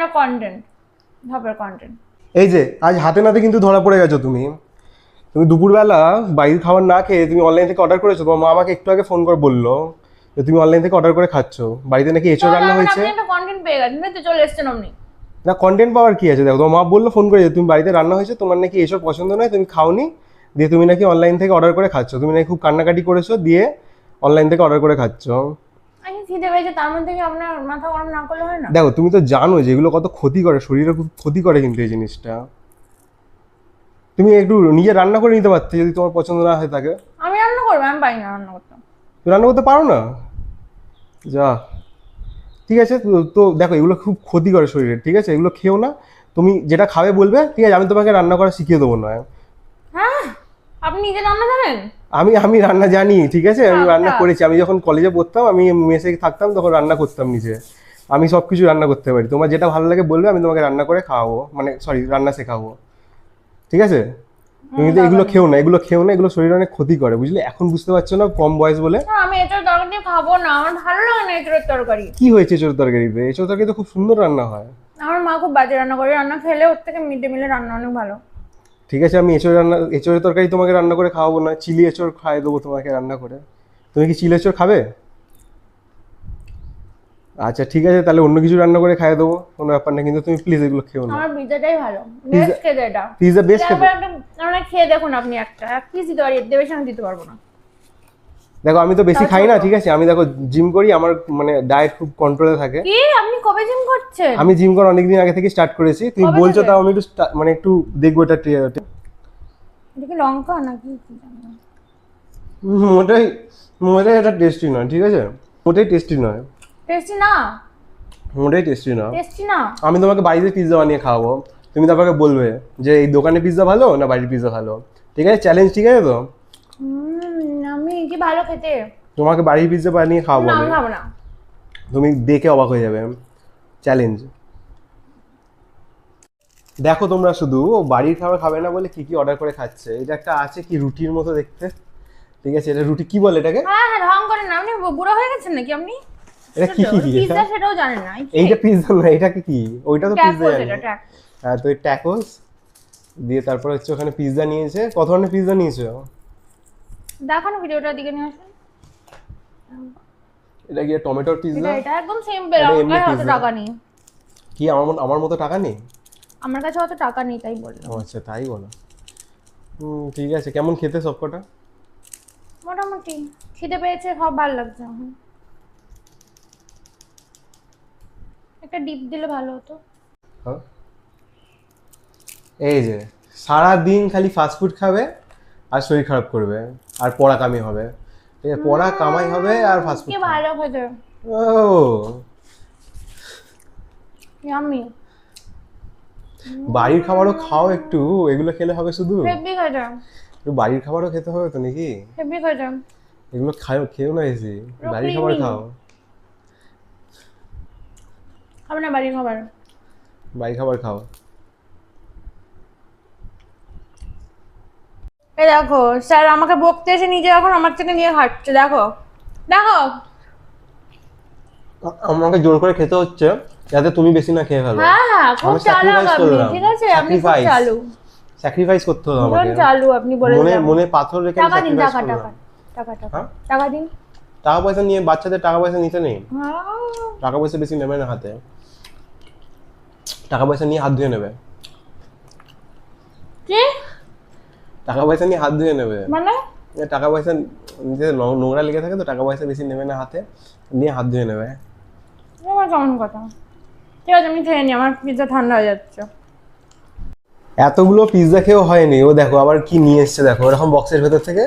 যেন কন্টেন্ট, ভাবের কন্টেন্ট। এই যে আজ হাতে নাতে কিন্তু ধরা পড়ে গেছো তুমি দুপুরবেলা বাইরের খাবার না খেয়ে তুমি অনলাইন থেকে অর্ডার করেছো। তোমার মা আমাকে একটু আগে ফোন করে বললো যে তুমি অনলাইন থেকে অর্ডার করে খাচ্ছো, বাড়িতে নাকি এঁচোড় রান্না হয়েছে। আপনি একটা কন্টেন্ট পেয়ে গেছেন, তো চলে এসেছেন আপনি। না কন্টেন্ট পাওয়ার কি আছে, দেখো তোমার মা বললো ফোন করে যে তুমি বাড়িতে রান্না হয়েছে, তোমার নাকি এসব পছন্দ নয়, তুমি খাওনি, দিয়ে তুমি নাকি অনলাইন থেকে অর্ডার করে খাচ্ছো। তুমি নাকি খুব কান্নাকাটি করেছো, দিয়ে অনলাইন থেকে অর্ডার করে খাচ্ছো। আমি খিদে পেয়েছে, তার মধ্যে কি আপনার মাথা গরম না করলে হয় না? দেখো তুমি তো জানো যে এগুলো কত ক্ষতি করে, শরীরে খুব ক্ষতি করে কিন্তু এই জিনিসটা। তুমি একটু নিজে রান্না করে নিতে পারতে যদি তোমার পছন্দ না হয়ে থাকে। আমি রান্না করবো? আমি পারি না রান্না করতে। তুমি রান্না করতে পারো না? যা, ঠিক আছে। তো দেখো এগুলো খুব ক্ষতি করে শরীরে, ঠিক আছে, এগুলো খেও না। তুমি যেটা খাবে বলবে, ঠিক আছে, আমি তোমাকে রান্না করা শিখিয়ে দেবো না। হ্যাঁ, আপনি নিজে রান্না জানেন? আমি রান্না জানি, ঠিক আছে, আমি আচ্ছা। রান্না করেছি। আমি যখন কলেজে পড়তাম, আমি মেসে থাকতাম, তখন রান্না করতাম নিজে। আমি সব কিছু রান্না করতে পারি। তোমার যেটা ভালো লাগে বলবে, আমি তোমাকে রান্না করে খাওয়াবো, মানে সরি রান্না শেখাবো, ঠিক আছে। তুমি তো এগুলো খেও না, এগুলো খেও না, এগুলো শরীরে অনেক ক্ষতি করে, বুঝলে। এখন বুঝতে পারছো না, কম বয়স বলে। না, আমি এঁচোড় তরকারি খাবো না, আমার ভালো লাগে না এঁচোড়ের তরকারি। কি হয়েছে এঁচোড় তরকারিতে? এঁচোড় তরকারি তো খুব সুন্দর রান্না হয়। আমার মা খুব বাজে রান্না করে, রান্না খেলে ওর থেকে মিড ডে মিলের রান্না অনেক ভালো। ঠিক আছে, আমি এঁচোড়ের তরকারি তোমাকে রান্না করে খাওয়াবো না, চিলি এঁচোড় খাইয়ে দেবো তোমাকে রান্না করে। তুমি কি চিলি এঁচোড় খাবে? আচ্ছা ঠিক আছে, তাহলে অন্য কিছু রান্না করে খাইয়ে দেবো, কোনো ব্যাপার না, কিন্তু তুমি প্লিজ এগুলো খেও না। আমার পিৎজাটাই ভালো, বেস্ট খেতে এটা। পিৎজা বেস্ট খেতে। আমরা খেয়ে দেখুন আপনি, একটা এক পিস দিতে পারি, এর বেশি আমি দিতে পারবো না। দেখো আমি তো বেশি খাই না, ঠিক আছে, আমি দেখো জিম করি, আমার মানে ডায়েট খুব কন্ট্রোলে থাকে। কি আপনি কবে জিম করছেন? আমি জিম করা অনেকদিন আগে থেকে স্টার্ট করেছি। তুমি কবে বলছো থেকে? তাও আমি একটু মানে একটু দেখবো এটা। এটা কি লঙ্কা নাকি কি জানি না। মোটেই মোটেই এটা টেস্টি নয়, ঠিক আছে, মোটেই টেস্টি নয়, টেস্টি না? মোটেই টেস্টি নয়। টেস্টি না? আমি তোমাকে বাড়িতে পিৎজা বানিয়ে খাওয়াবো, তুমি তারপরে বলবে যে এই দোকানে পিৎজা ভালো না বাড়ির পিৎজা ভালো, ঠিক আছে, চ্যালেঞ্জ, ঠিক আছে তো। আমি কি ভালো খেতে? তোমাকে বাড়ির পিৎজা বানিয়ে খাওয়াবো না, আমি, আমি খাবো না। তুমি দেখে অবাক হয়ে যাবে, চ্যালেঞ্জ। দেখো তোমরা শুধু ও বাড়ির খাবার খাবে না বলে কি কি অর্ডার করে খাচ্ছে। এটা একটা আছে কি রুটির মতো দেখতে, ঠিক আছে, এটা রুটি কি বলে এটাকে? হ্যাঁ হ্যাঁ, ঢং করেন না, আপনি বুড়ো হয়ে গেছেন নাকি আপনি? এটা কি পিৎজা সেটাও জানেন না? এইটা পিৎজা না, এটাকে কি? ওইটা তো পিৎজা ট্যাকোস, জানি। এটা ট্যাক। হ্যাঁ, তো এই ট্যাকোস দিয়ে তারপর হচ্ছে ওখানে পিৎজা নিয়েছে। কত ধরনের পিৎজা নিয়েছো? দেখানো ভিডিওটার দিকে নিয়ে আসুন। এটা কি টমেটোর পিৎজা? এটা একদম সিম্পল, এটা আমার এমনি কাছে অত pizza? টাকা নেই। কি আমার মতো টাকা নেই? আমার কাছে অত টাকা নেই তাই বললাম। ও আচ্ছা, তাই বলো। ঠিক আছে, কেমন খেতে সবকটা? মোটামুটি খিদে পেয়েছে, সব ভালো লাগছে এখন। একটা ডিপ দিলে ভালো হতো। হ্যাঁ, এই যে সারা দিন খালি ফাস্ট ফুড খাবে আর শরীর খারাপ করবে আর পড়া কামি হবে, ঠিক আছে, পড়া কামাই হবে আর ফাস্ট ফুড। কি ভালো খেতে, ও ইয়াম্মি। বাড়ির খাবারও খাও একটু, এগুলো খেলে হবে শুধু? হেভি খেতে, একটু বাড়ির খাবারও খেতে হবে তো নাকি? হেভি খেতে। এগুলো খেও না বেশি, বাড়ির creamy। খাবার খাও। খাবে না বাড়ির খাবার? বাড়ির খাবার খাও। এই দেখো স্যার আমাকে বকতে এসে নিজে এখন আমার থেকে নিয়ে খাচ্ছে, দেখো দেখো। আমাকে জোর করে খেতে হচ্ছে যাতে তুমি বেশি না খেয়ে ফেলো। হ্যাঁ হ্যাঁ, খুব আমি চালাক sacrifice আপনি, করলাম। ঠিক আছে, আপনি খুব Sacrifice। চালু, স্যাক্রিফাইস করতে হবে ভীষণ আমাকে। চালু আপনি, বলে মনে দিলাম। মনে পাথর রেখে টাকা দিন, স্যাক্রিফাইস টাকা করলাম। টাকা টাকা টাকা হ্যাঁ? টাকা দিন। টাকা পয়সা নিয়ে বাচ্চাদের টাকা পয়সা নিতে নেই, হ্যাঁ। টাকা পয়সা বেশি নেবে না হাতে, টাকা পয়সা নিয়ে হাত ধুয়ে নেবে, কি টাকা পয়সা নিয়ে হাত ধুয়ে নেবে, মানে? টাকা পয়সা নিতে নোংরা লেগে থাকে তো টাকা পয়সা বেশি নেবে না হাতে, নিয়ে হাত ধুয়ে নেবে। আমার কেমন কথা? ঠিক আছে, আমি খেয়ে নি, আমার পিৎজা ঠান্ডা হয়ে যাচ্ছে। এতগুলো পিৎজা খেয়েও হয়নি, ও দেখো আবার কি নিয়ে এসছে, দেখো এরকম বক্সের ভেতর থেকে।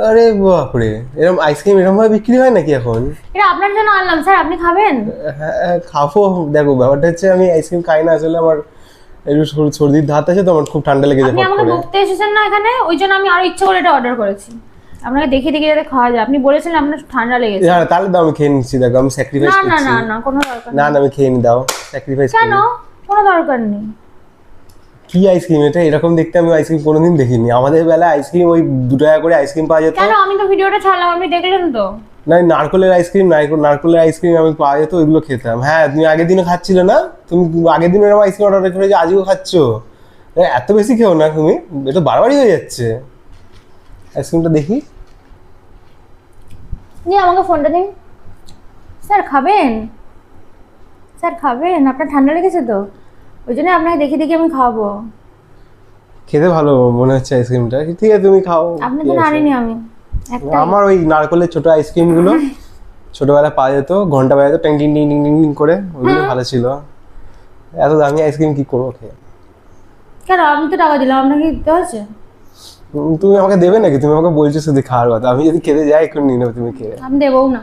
আরে বাপরে, এরকম আইসক্রিম এরকম ভাবে বিক্রি হয় নাকি এখন? এটা আপনার জন্য আনলাম স্যার, আপনি খাবেন? হ্যাঁ খাবো। দেখো ব্যাপারটা হচ্ছে আমি আইসক্রিম খাই না আসলে, আমার একটু সর্দির ধাত আছে তো, আমার খুব ঠান্ডা লেগে যায় আপনি ফট আমাকে করে। বকতে এসেছেন না এখানে, ওই জন্য আমি আরো ইচ্ছে করে এটা অর্ডার করেছি, আপনাকে দেখে দেখে যাতে খাওয়া যায়। আপনি বলেছিলেন আপনার ঠান্ডা লেগেছে। হ্যাঁ তাহলে দাও আমি খেয়ে নিচ্ছি, দেখো আমি স্যাক্রিফাইস না না করছি। না না, কোনো দরকার না নেই। না আমি খেয়ে নি, দাও স্যাক্রিফাইস কেন? করি। কোনো দরকার নেই। কি আইসক্রিম এটা? এরকম দেখতে আমি আইসক্রিম কোনোদিন দেখিনি। আমাদের বেলায় আইসক্রিম ওই 2 টাকা করে আইসক্রিম পাওয়া যেত। কেন? আমি তো ভিডিওটা ছাড়লাম, আপনি দেখলেন তো। না নারকলের আইসক্রিম নারকলের আইসক্রিম আমি পাওয়া যেত ওইগুলো খেতাম। হ্যাঁ তুমি আগের দিনও খাচ্ছিলে না, তুমি আগের দিন এরকম আইসক্রিম অর্ডার করে যে আজও খাচ্ছ, এত বেশি খেও না তুমি, এটা বারবারই হয়ে যাচ্ছে। আইসক্রিমটা দেখি। নিয়ে আমাকে ফোনটা দিন। স্যার খাবেন? স্যার খাবেন? আপনার ঠান্ডা লেগেছে তো, ওই জন্য আপনাকে দেখে দেখে আমি খাওয়াবো। খেতে ভালো মনে হচ্ছে আইসক্রিমটা, ঠিক আছে তুমি খাও। আপনার কি জন্য আছে? আনিনি আমি একটা। আমার ওই নারকলের ছোট আইসক্রিম গুলো ছোটবেলায় পাওয়া যেত, ঘন্টা বাজাতো ট্যাং টিং টিং টিং টিং টিং করে, ওইগুলো ভালো ছিল। এত দামি আইসক্রিম কি করবো খেয়ে? কেন, আমি তো টাকা দিলাম, আপনাকে দিতে হচ্ছে? তুমি আমাকে দেবে নাকি? তুমি আমাকে বলছো শুধু খাওয়ার কথা, আমি যদি খেতে যাই এখন নিয়ে নেবো, তুমি খেয়ে। আমি দেবও না।